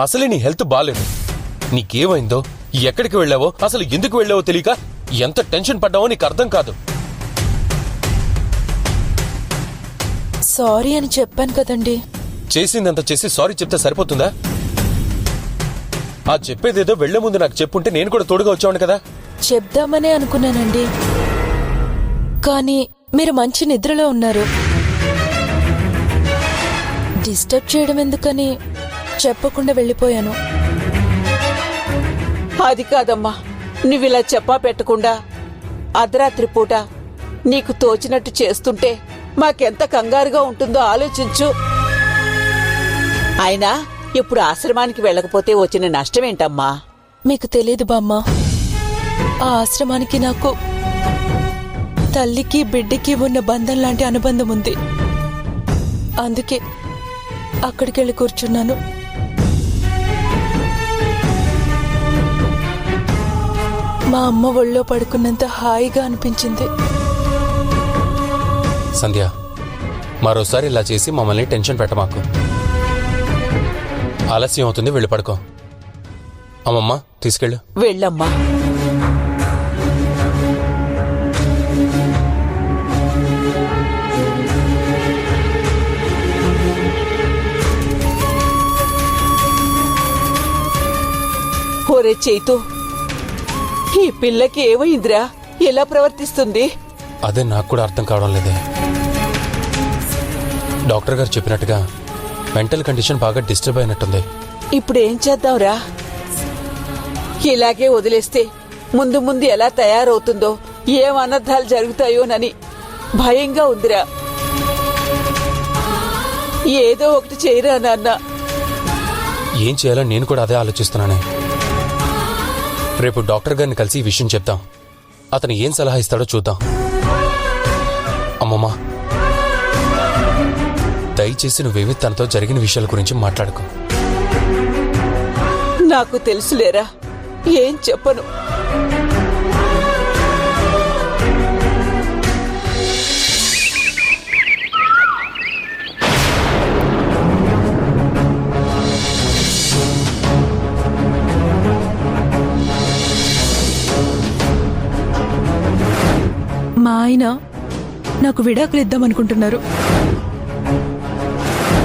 అసలే నీ హెల్త్ బాలేదు. నీకేమైందో, ఎక్కడికి వెళ్ళావో, అసలు ఎందుకు వెళ్ళావో తెలియక ఎంత టెన్షన్ పడ్డావో నీకు అర్థం కాదు. సారీ అని చెప్పాను కదండి. చేసిందంత చేసి సారీ చెప్తే సరిపోతుందా? ఆ చెప్పేదేదో వెళ్లే ముందు నాకు చెప్పుంటే నేను కూడా తోడుగా వచ్చాను కదా. చెప్దామనే అనుకున్నానండి, కానీ మీరు మంచి నిద్రలో ఉన్నారు. డిస్టర్బ్ చేయడం ఎందుకని చెప్పకుండా వెళ్ళిపోయాను. అది కాదమ్మా, నువ్విలా చెప్పా పెట్టకుండా అర్ధరాత్రి పూట నీకు తోచినట్టు చేస్తుంటే మాకెంత కంగారుగా ఉంటుందో ఆలోచించు. అయినా ఇప్పుడు ఆశ్రమానికి వెళ్ళకపోతే వచ్చిన నష్టమేంటమ్మా? మీకు తెలీదు బామ్మ, ఆ ఆశ్రమానికి నాకు తల్లికి బిడ్డకి ఉన్న బంధం లాంటి అనుబంధం ఉంది. అందుకే అక్కడికెళ్ళి కూర్చున్నాను. మా అమ్మ ఒళ్ళో పడుకున్నంత హాయిగా అనిపించింది. సంధ్య, మరోసారి ఇలా చేసి మమ్మల్ని టెన్షన్ పెట్టమాకు. ఆలస్యం అవుతుంది, వెళ్ళి పడుకో. అమ్మమ్మ తీసుకెళ్ళు. వెళ్ళమ్మా. ఒరే చైతు, ఈ పిల్లకి ఏమైందిరా, ఎలా ప్రవర్తిస్తుంది? అదే నాకు కూడా అర్థం కావడం లేదే. డాక్టర్ గారు చెప్పినట్టుగా మెంటల్ కండిషన్ బాగా డిస్టర్బ్ అయినట్టుంది. ఇప్పుడేం చేద్దాంరా? ఇలాగే వదిలేస్తే ముందు ముందు ఎలా తయారవుతుందో, ఏం అనర్థాలు జరుగుతాయోనని భయంగా ఉందిరా. ఏదో ఒకటి చేయరా నాన్న. ఏం చేయాలో నేను కూడా అదే ఆలోచిస్తున్నానే. రేపు డాక్టర్ గారిని కలిసి ఈ విషయం చెప్తాం. అతను ఏం సలహా ఇస్తాడో చూద్దాం. అమ్మమ్మ, దయచేసి నువ్వేమి తనతో జరిగిన విషయాల గురించి మాట్లాడుకో. నాకు తెలుసులేరా, ఏం చెప్పను. మా ఆయన నాకు విడాకులు ఇద్దామనుకుంటున్నారు.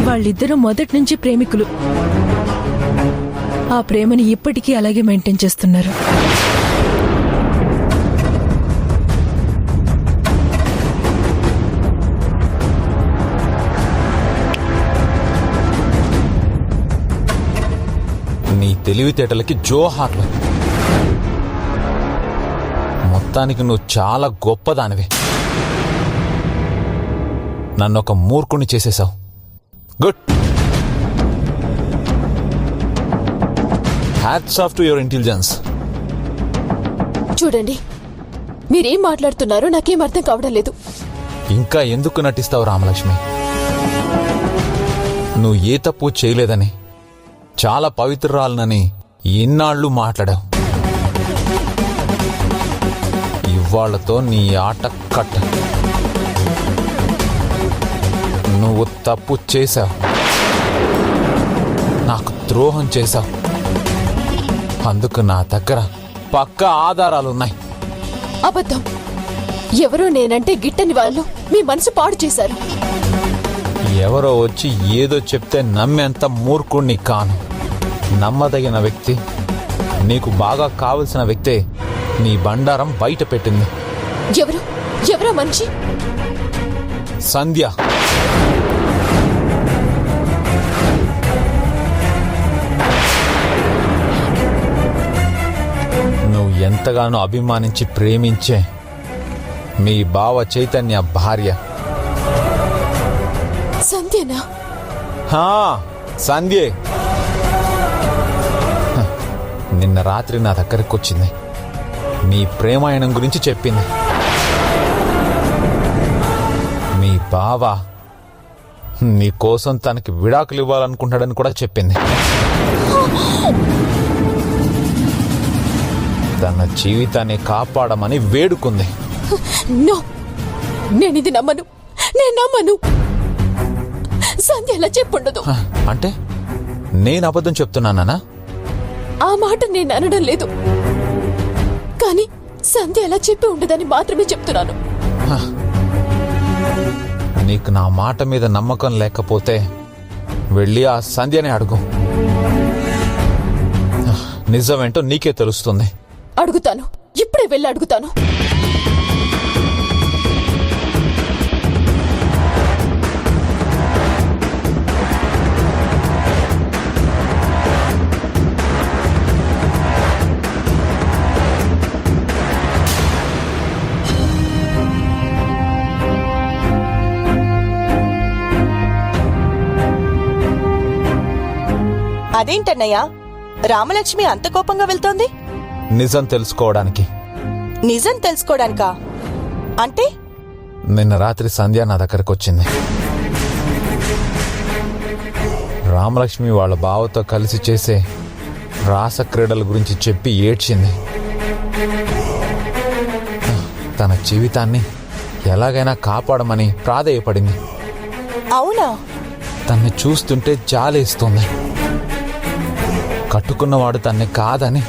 వాళ్ళిద్దరూ మొదటి నుంచి ప్రేమికులు. ఆ ప్రేమని ఇప్పటికీ అలాగే మెయింటైన్ చేస్తున్నారు. నీ తెలివితేటలకి జోహార్లు. మొత్తానికి నువ్వు చాలా గొప్పదానివి. నన్ను ఒక మూర్ఖుని చేసేశావు. Good. Hats off to your intelligence. చూడండి, మీరేం మాట్లాడుతున్నారో నాకేం అర్థం కావడం లేదు. ఇంకా ఎందుకు నటిస్తావు రామలక్ష్మి? నువ్వు ఏ తప్పు చేయలేదని, చాలా పవిత్రురాలనని ఎన్నాళ్ళు మాట్లాడావు. ఇవాళ్లతో నీ ఆట కట్ట. నువ్వు తప్పు చేశావు, నాకు ద్రోహం చేశావు. అందుకు నా దగ్గర పక్కా ఆధారాలున్నాయి. అబద్ధం. ఎవరో నేనంటే గిట్టని వాళ్ళు మీ మనసు పాడు చేశారు. ఎవరో వచ్చి ఏదో చెప్తే నమ్మేంత మూర్ఖుణ్ణి కాను. నమ్మదగిన వ్యక్తి, నీకు బాగా కావలసిన వ్యక్తే నీ బండారం బయట పెట్టింది. ఎవరో మనిషి? సంధ్య. నువ్వు ఎంతగానో అభిమానించి ప్రేమించే మీ బావ చైతన్య భార్య. సంధ్యనా? సంధ్యే. నిన్న రాత్రి నా దగ్గరకు వచ్చింది. నీ ప్రేమాయణం గురించి చెప్పింది. మీ బావ నీ కోసం తనకి విడాకులు ఇవ్వాలనుకుంటాడని కూడా చెప్పింది. తన జీవితాన్ని కాపాడమని వేడుకుంది. నేనిది నమ్మను. నేను నమ్మను. సంధ్య అలా చెప్పుండదు. అంటే నేను అబద్ధం చెప్తున్నానా? ఆ మాట నేను అనడం లేదు, కానీ సంధ్య అలా చెప్పి ఉండదని మాత్రమే చెప్తున్నాను. నీకు నా మాట మీద నమ్మకం లేకపోతే వెళ్ళి ఆ సంధ్యని అడుగు. నిజమేంటో నీకే తెలుస్తుంది. అడుగుతాను, ఇప్పుడే వెళ్ళి అడుగుతాను. అదేంటన్నయ్యా, రామలక్ష్మి అంత కోపంగా వెళ్తోంది? నిజం తెలుసుకోవడానికి. నిజం తెలుసుకోవడానికా? అంటే? నిన్న రాత్రి సంధ్య నా దగ్గరకు వచ్చింది. రామలక్ష్మి వాళ్ళ బావతో కలిసి చేసే రాస క్రీడల గురించి చెప్పి ఏడ్చింది. తన జీవితాన్ని ఎలాగైనా కాపాడమని ప్రాధేయపడింది. అవునా? తన్ని చూస్తుంటే జాలేస్తుంది. కట్టుకున్నవాడు తన్ని కాదని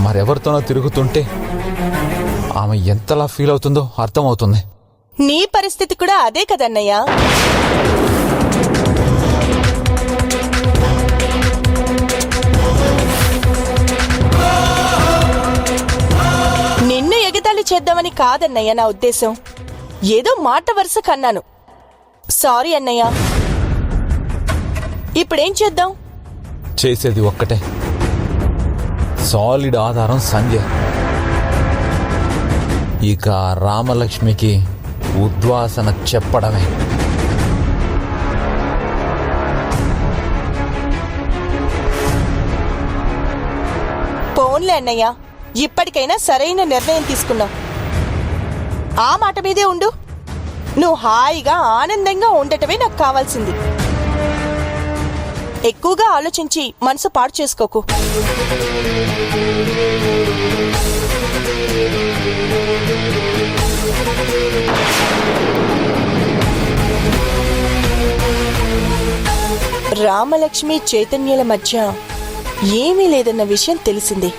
మరెవరితోనో తిరుగుతుంటే ఆమె ఎంతలా ఫీల్ అవుతుందో అర్థమవుతుంది. నీ పరిస్థితి కూడా అదే కదన్నయ్యా. నిన్ను ఎగతాళి చేద్దామని కాదన్నయ్య నా ఉద్దేశం. ఏదో మాట వరుస కన్నాను. సారీ అన్నయ్య. ఇప్పుడేం చేద్దాం? చేసేది ఒక్కటే, సాలిడ్ ఆధారం సంధ్య. ఇక రామలక్ష్మికి ఉద్వాసన చెప్పడమే. పోన్లే అన్నయ్య, ఇప్పటికైనా సరైన నిర్ణయం తీసుకున్నావు. ఆ మాట మీదే ఉండు. నువ్వు హాయిగా ఆనందంగా ఉండటమే నాకు కావాల్సింది. ఎక్కువగా ఆలోచించి మనసు పాడు చేసుకోకు. రామలక్ష్మి చైతన్యుల మధ్య ఏమీ లేదన్న విషయం తెలిసింది.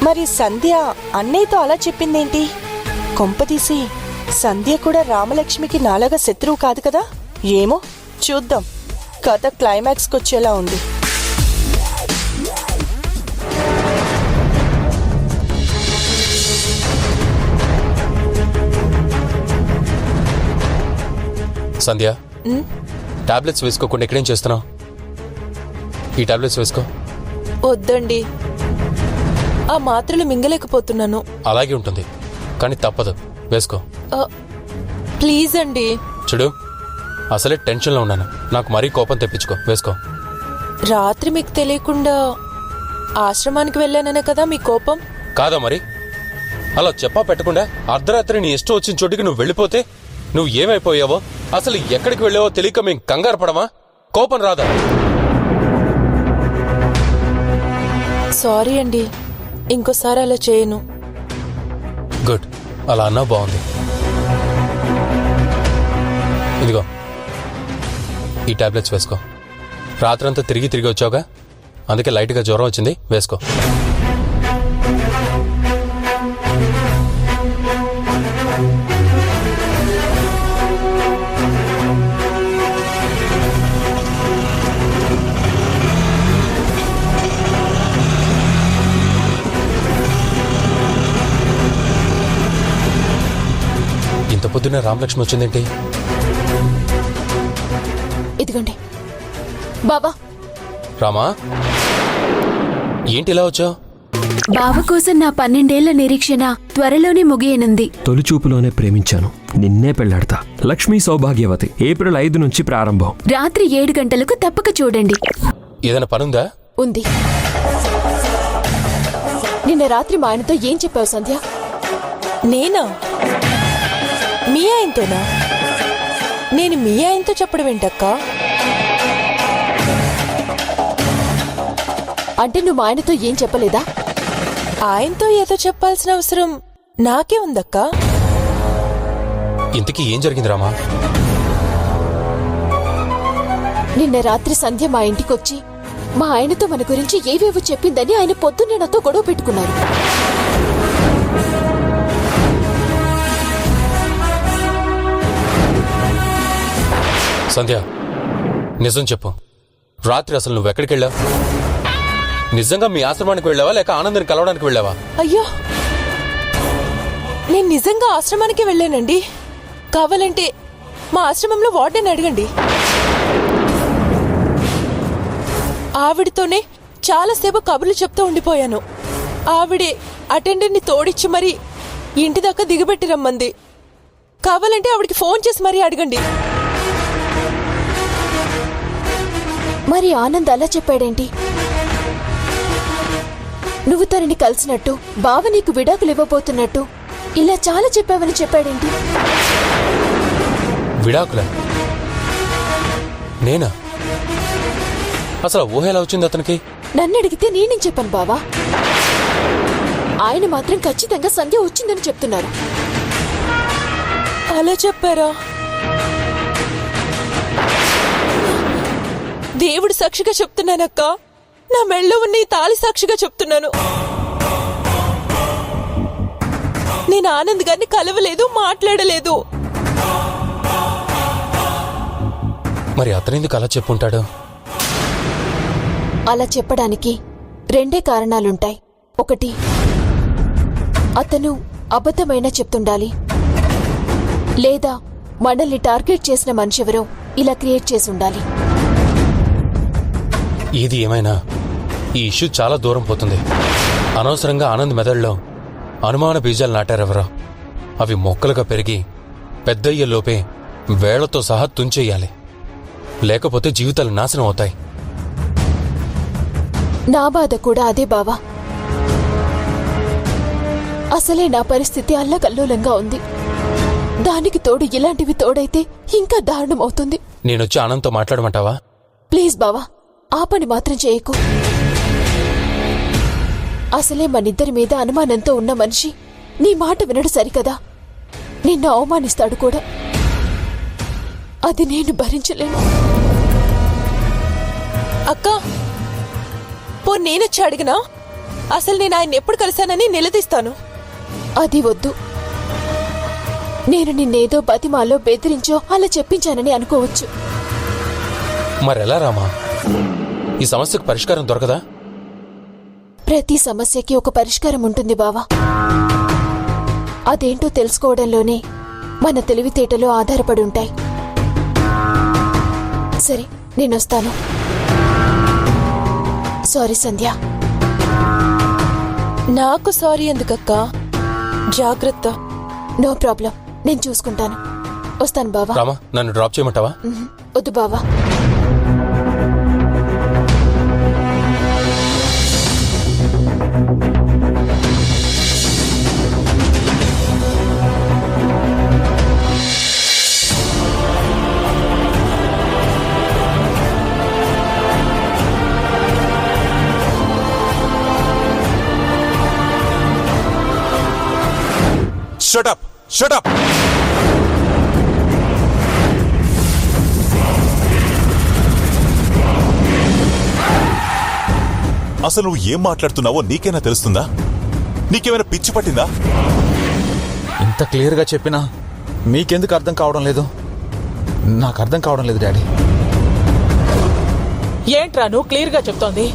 మరి సంధ్య అన్నయ్యతో అలా చెప్పిందేంటి? కొంపతీసి సంధ్య కూడా రామలక్ష్మికి నాలాగా శత్రువు కాదు కదా? ఏమో చూద్దాం. కథ క్లైమాక్స్కి వచ్చేలా ఉంది. సంధ్య, టాబ్లెట్స్ వేసుకోకుండా ఎక్కడేం చేస్తున్నావు? ఈ టాబ్లెట్స్ వేసుకో. వద్దండి, ఆ మాత్రలు మింగలేకపోతున్నాను. అలాగే ఉంటుంది, కానీ తప్పదు, వేసుకో. ప్లీజ్ అండి. చూడు, అసలే టెన్షన్లో ఉన్నాను. నాకు మరీ కోపం తెప్పించుకో, వేసుకో. రాత్రి మీకు తెలియకుండా ఆశ్రమానికి వెళ్ళాననే కదా మీ కోపం? కాదా మరి? అలా చెప్పా పెట్టకుండా అర్ధరాత్రి నీ ఇష్టం వచ్చిన చోటికి నువ్వు వెళ్ళిపోతే నువ్వు ఏమైపోయావో, అసలు ఎక్కడికి వెళ్ళావో తెలియక మేము కంగారు పడమా? కోపం రాదా? సారీ అండి, ఇంకోసారి అలా చేయను. గుడ్, అలా అన్నా బాగుంది. ఇదిగో ఈ టాబ్లెట్స్ వేసుకో. రాత్రంతా తిరిగి వచ్చావుగా, అందుకే లైట్గా జ్వరం వచ్చింది, వేసుకో. ఇంత పొద్దున్న రామలక్ష్మి వచ్చిందేంటి? ఇదిగోండి బాబా. రామా, ఏంటి ఇలా వచ్చావు? బావ కోసం నా 12 ఏళ్ల నిరీక్షణ త్వరలోనే ముగియనుంది. తొలిచూపులోనే ప్రేమించాను, నిన్నే పెళ్లాడతా. లక్ష్మీ సౌభాగ్యవతి, ఏప్రిల్ 5 నుంచి ప్రారంభం. రాత్రి 7 గంటలకు తప్పక చూడండి. ఏదైనా పనుందా? ఉంది. నిన్న రాత్రి మా ఆయనతో ఏం చెప్పావు సంధ్య? నేనా? మీ ఆయనతోనా? నేను మీ ఆయనతో చెప్పడం ఏంటక్కా? అంటే నువ్వు మా ఆయనతో ఏం చెప్పలేదా? ఆయనతో ఏదో చెప్పాల్సిన అవసరం నాకే ఉందక్కా. ఇంతకీ ఏం జరిగింది రామా? నిన్న రాత్రి సంధ్య మా ఇంటికొచ్చి మా ఆయనతో మన గురించి ఏవేవో చెప్పిందని ఆయన పొద్దున్నే నాతో గొడవ పెట్టుకున్నారు. సంధ్య, నిజం చెప్పు. రాత్రి అసలు నువ్వెక్కడికి వెళ్ళావు? నిజంగా మీ ఆశ్రమానికి వెళ్ళావా లేక ఆనందని కలవడానికి వెళ్ళావా? అయ్యో, నేను నిజంగా ఆశ్రమానికి వెళ్ళానండి. కావాలంటే మా ఆశ్రమంలో వార్డెన్ అడగండి. ఆవిడతోనే చాలాసేపు కబుర్లు చెప్తూ ఉండిపోయాను. ఆవిడే అటెండర్ని తోడిచ్చి మరీ ఇంటి దాకా దిగబెట్టి రమ్మంది. కావాలంటే ఆవిడికి ఫోన్ చేసి మరీ అడగండి. మరి ఆనంద్ అలా చెప్పాడేంటి? నువ్వు తనని కలిసినట్టు, బావ నీకు విడాకులు ఇవ్వబోతున్నట్టు ఇలా చాలా చెప్పావని చెప్పాడేంటి? విడాకులా? నేనా? అసలు ఊహ ఎలా వచ్చింది అతనికి? నన్ను అడిగితే నేనేం చెప్పాను బావా? ఆయన మాత్రం ఖచ్చితంగా సంధ్య వచ్చిందని చెప్తున్నారు. అలా చెప్పారా? దేవుడు సాక్షిగా చెప్తున్నానక్క, నా మెళ్ళో ఉన్న ఈ తాళి సాక్షిగా చెప్తున్నాను. నేను ఆనంద్ గారిని కలవలేదు, మాట్లాడలేదు. మరి అతనెందుకు అలా చెప్పుంటాడు? అలా చెప్పడానికి రెండే కారణాలుంటాయి. ఒకటి, అతను అబద్ధమైన చెప్తుండాలి, లేదా మనల్ని టార్గెట్ చేసిన మనిషెవరో ఇలా క్రియేట్ చేసి ఉండాలి. ఏది ఏమైనా ఈ ఇష్యూ చాలా దూరం పోతుంది. అనవసరంగా ఆనంద్ మెదడులో అనుమాన బీజాలు నాటారెవరో అవి మొక్కలుగా పెరిగి పెద్దయ్యేలోపే వేళ్లతో సహా తుంచెయ్యాలి. లేకపోతే జీవితాలు నాశనం అవుతాయి. నా బాధ కూడా అదే బావా. అసలే నా పరిస్థితి అల్లకల్లోలంగా ఉంది. దానికి తోడు ఇలాంటివి తోడైతే ఇంకా దారుణం అవుతుంది. నేనొచ్చి ఆనంద్తో మాట్లాడమంటావా? ప్లీజ్ బావా, ఆ పని మాత్రం చేయకు. అసలే మనిద్దరి మీద అనుమానంతో ఉన్న మనిషి నీ మాట వినడు సరికదా, నిన్ను అవమానిస్తాడు కూడా. అది నేను భరించలేను. అక్క, పో నేనొచ్చి అడిగినా అసలు నేను ఆయన ఎప్పుడు కలిశానని నిలదీస్తాను. అది వద్దు. నేను నిన్నేదో బతిమాలో బెదిరించో అలా చెప్పించానని అనుకోవచ్చు. మరెలా రామా? ఈ సమస్యకు పరిష్కారం దొరకదా? ప్రతి సమస్యకి ఒక పరిష్కారం ఉంటుంది బావా. అదేంటో తెలుసుకోవడంలోనే మన తెలివితేటలు ఆధారపడి ఉంటాయి. సరే, నేనొస్తాను. సారీ సంధ్య. నాకు సారీ ఎందుకక్క? జాగ్రత్త. నో ప్రాబ్లం, నేను చూసుకుంటాను. వస్తాను బావా. రామా, నన్ను డ్రాప్ చేయమంటావా? వద్దు బావా. Shut up! Shut up! అసలు నువ్వు ఏం మాట్లాడుతున్నావో నీకైనా తెలుస్తుందా? నీకేమైనా పిచ్చి పట్టిందా? ఇంత క్లియర్గా చెప్పినా మీకెందుకు అర్థం కావడం లేదు? నాకు అర్థం కావడం లేదు డాడీ. ఏంట్రా నువ్వు క్లియర్గా చెప్తోంది?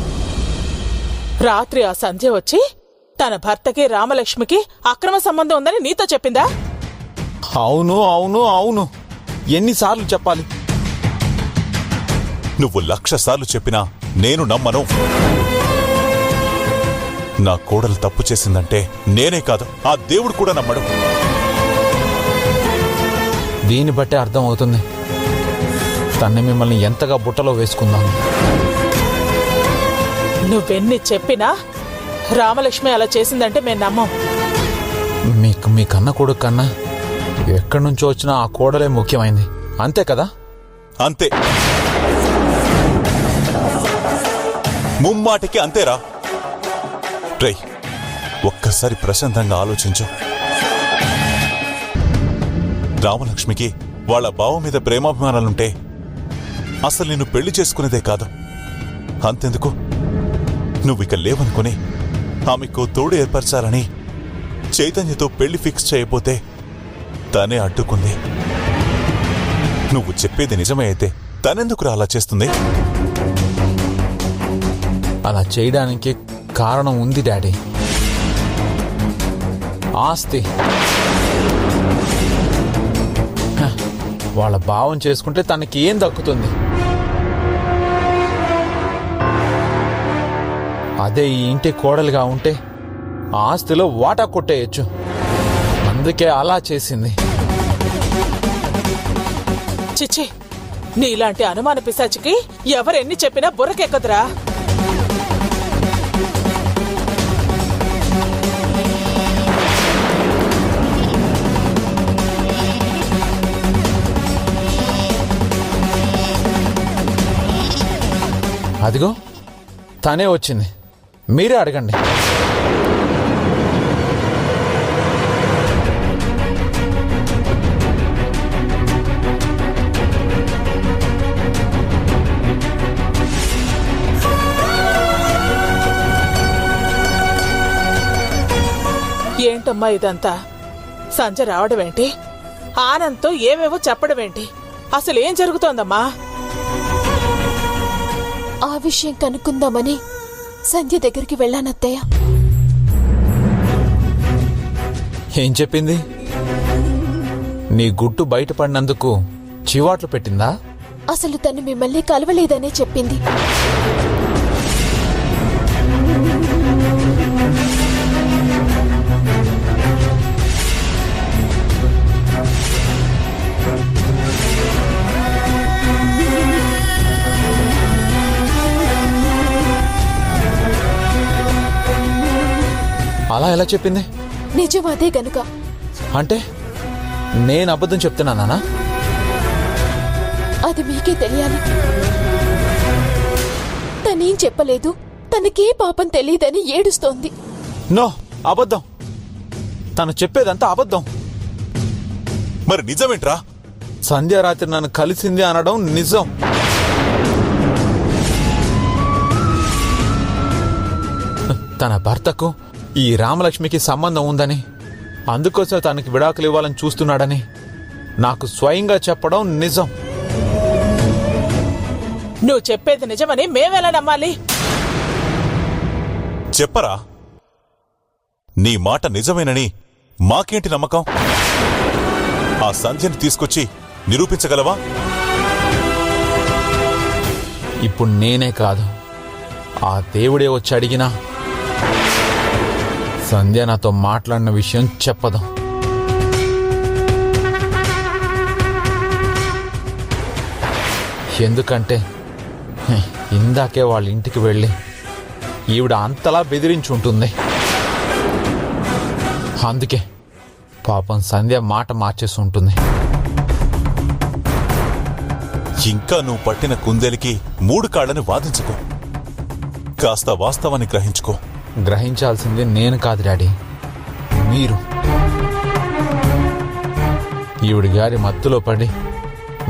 రాత్రి ఆ సంధ్య వచ్చి తన భర్తకి రామలక్ష్మికి అక్రమ సంబంధం ఉందని నీతో చెప్పిందా? అవును అవును అవును. ఎన్నిసార్లు చెప్పాలి? నువ్వు 1,00,000 సార్లు చెప్పినా నేను నమ్మను. నా కోడలు తప్పు చేసిందంటే నేనే కాదు, ఆ దేవుడు కూడా నమ్మడు. దీన్ని బట్టే అర్థం అవుతుంది తన్ని మిమ్మల్ని ఎంతగా బుట్టలో వేసుకుందాం. నువ్వెన్ని చెప్పినా రామలక్ష్మి అలా చేసిందంటే మేము నమ్మం. మీకు మీ కన్న కొడుకు కన్నా ఎక్కడి నుంచో వచ్చినా ఆ కోడలే ముఖ్యమైంది, అంతే కదా? అంతే, ముమ్మాటికి అంతేరా. రేయ్, ఒక్కసారి ప్రశాంతంగా ఆలోచించు. రామలక్ష్మికి వాళ్ళ బావ మీద ప్రేమాభిమానాలుంటే అసలు నిన్ను పెళ్లి చేసుకునేదే కాదు, అంతెందుకు నువ్విక లేవనుకుని ఆమెకు తోడు ఏర్పరచాలని చైతన్యతో పెళ్లి ఫిక్స్ చేయకపోతే తనే అడ్డుకుంది. నువ్వు చెప్పేది నిజమే అయితే తనెందుకురా అలా చేస్తుంది? అలా చేయడానికి కారణం ఉంది డాడీ. ఆస్తి. వాళ్ళ భావం చేసుకుంటే తనకి ఏం దక్కుతుంది? అదే ఈ ఇంటి కోడలుగా ఉంటే ఆస్తిలో వాటా కొట్టేయచ్చు. అందుకే అలా చేసింది. చిచ్చి, నీలాంటి అనుమాన పిశాచికి ఎవరెన్ని చెప్పినా బుర్రకెక్కదురా. అదిగో తనే వచ్చింది, మీరే అడగండి. ఏంటమ్మా ఇదంతా? సంజయ్ రావడమేంటి? ఆనంద్తో ఏవేవో చెప్పడమేంటి? అసలేం జరుగుతోందమ్మా? ఆ విషయం కనుక్కుందామని సంధ్య దగ్గరికి వెళ్ళానత్తయ్య. ఏం చెప్పింది? నీ గుట్టు బయటపడినందుకు చివాట్లు పెట్టిందా? అసలు తను మిమ్మల్ని కలవలేదనే చెప్పింది. అలా ఎలా చెప్పింది? నిజం అదే గనుక. అంటే నేను అబద్ధం చెప్తున్నానా? అది మీకే తెలియాలి. తనేం చెప్పలేదు, తనకే పాపం తెలియదని ఏడుస్తోంది. నో, అబద్ధం. తను చెప్పేదంతా అబద్ధం. మరి నిజమేంట్రా? సంధ్య రాత్రి నన్ను కలిసింది అనడం నిజం. తన భర్తకు ఈ రామలక్ష్మికి సంబంధం ఉందని, అందుకోసం తనకి విడాకులు ఇవ్వాలని చూస్తున్నాడని నాకు స్వయంగా చెప్పడం నిజం. నువ్వు చెప్పేది నిజమని మేమెలా నమ్మాలి? చెప్పరా? నీ మాట నిజమేనని మాకేంటి నమ్మకం? ఆ సంధ్యని తీసుకొచ్చి నిరూపించగలవా? ఇప్పుడు నేనే కాదు, ఆ దేవుడే వచ్చి అడిగినా సంధ్య నాతో మాట్లాడిన విషయం చెప్పదు. ఎందుకంటే ఇందాకే వాళ్ళ ఇంటికి వెళ్ళి ఈవిడ అంతలా బెదిరించుంటుంది. అందుకే పాపం సంధ్య మాట మార్చేసి ఉంటుంది. ఇంకా నువ్వు పట్టిన కుందేలికి 3 కాళ్ళని వాదించుకో. కాస్త వాస్తవాన్ని గ్రహించుకో. గ్రహించాల్సింది నేను కాదు డాడీ, మీరు. ఈవిడ గారి మత్తులో పడి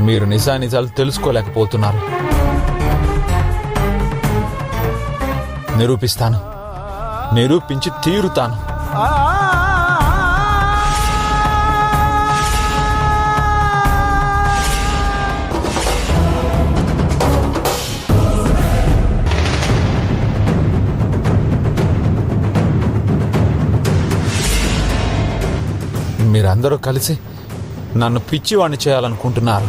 మీరు నిజానిజాలు తెలుసుకోలేకపోతున్నారు. నిరూపిస్తాను, నిరూపించి తీరుతాను. మీరందరూ కలిసి నన్ను పిచ్చివాణ్ణి చేయాలనుకుంటున్నారు.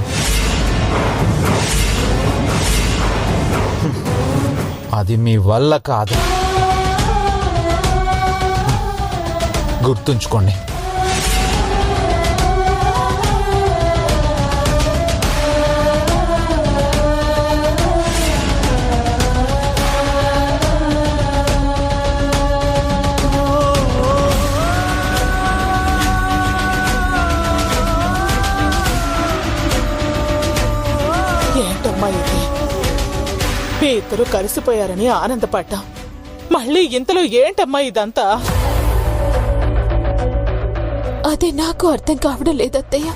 అది మీ వల్ల కాదు, గుర్తుంచుకోండి. ఏంటమ్మా ఇది? మీ ఇద్దరు కలిసిపోయారని ఆనందపడ్డాం, మళ్ళీ ఇంతలో ఏంటమ్మా ఇదంతా? అదే నాకు అర్థం కావడం లేదత్తయ్య.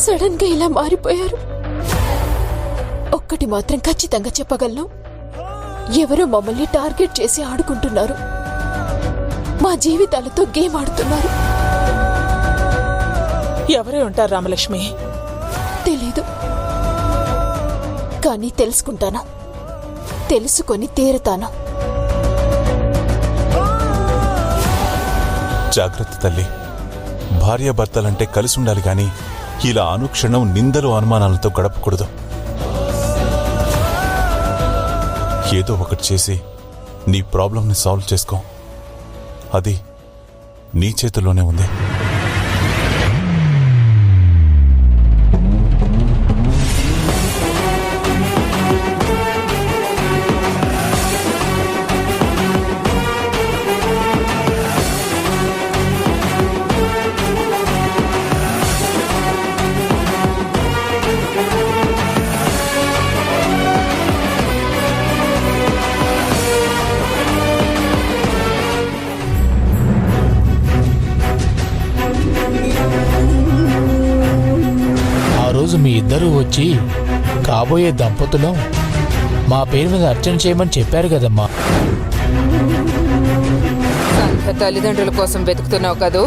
సడన్ గా ఇలా మారిపోయారు. ఒక్కటి మాత్రం ఖచ్చితంగా చెప్పగలను, ఎవరో మమ్మల్ని టార్గెట్ చేసి ఆడుకుంటున్నారు. మా జీవితాలతో గేమ్ ఆడుతున్నారు. ఎవరే ఉంటారు రామలక్ష్మి? తెలీదు, కానీ తెలుసుకుంటాను. తెలుసుకొని తీరుతాను. జాగ్రత్త తల్లి. భార్యాభర్తలంటే కలిసి ఉండాలి గాని ఇలా అనుక్షణం నిందలు అనుమానాలతో గడపకూడదు. ఏదో ఒకటి చేసి నీ ప్రాబ్లంని సాల్వ్ చేసుకో. అది నీ చేతుల్లోనే ఉంది. రోజు మీ ఇద్దరూ వచ్చి కాబోయే దంపతులం మా పేరు మీద అర్చన చేయమని చెప్పారు కదమ్మా. తల్లిదండ్రుల కోసం వెతుకుతున్నావు కదూ?